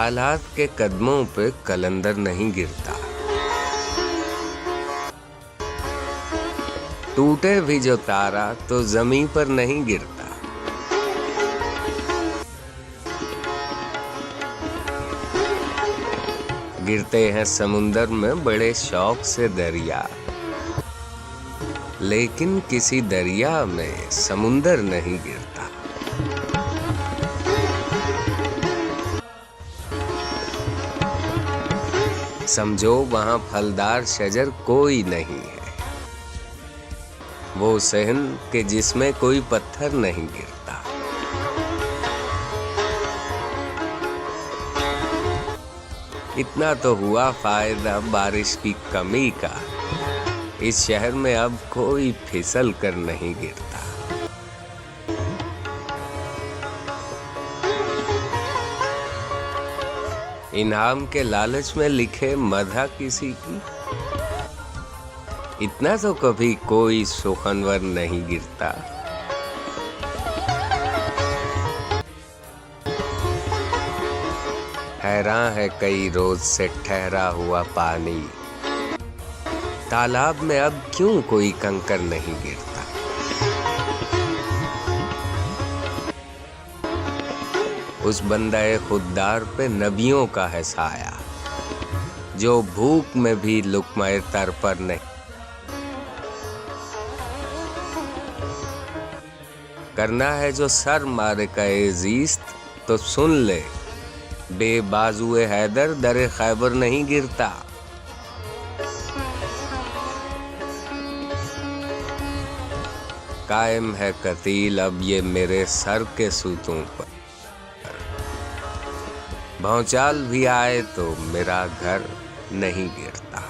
हालात के कदमों पे कलंदर नहीं गिरता। टूटे भी जो तारा तो जमीन पर नहीं गिरता। गिरते हैं समुंदर में बड़े शौक से दरिया, लेकिन किसी दरिया में समुंदर नहीं गिरता। समझो वहां फलदार शजर कोई नहीं है, वो सहन के जिसमें कोई पत्थर नहीं गिरता। इतना तो हुआ फायदा बारिश की कमी का, इस शहर में अब कोई फिसल कर नहीं गिरता। इनाम के लालच में लिखे मधा किसी की, इतना तो कभी कोई सुखनवर नहीं गिरता। हैरान है कई रोज से ठहरा हुआ पानी, तालाब में अब क्यों कोई कंकर नहीं गिरता। उस बंदाए खुददार पे नबियों का है साया, जो भूख में भी लुक़्माए तर पर नहीं। करना है जो सर मारे का एज़ीस्त तो सुन ले, बेबाजुए हैदर दरे खैबर नहीं गिरता। कायम है कतील अब ये मेरे सर के सूतों पर, भौचाल भी आए तो मेरा घर नहीं गिरता।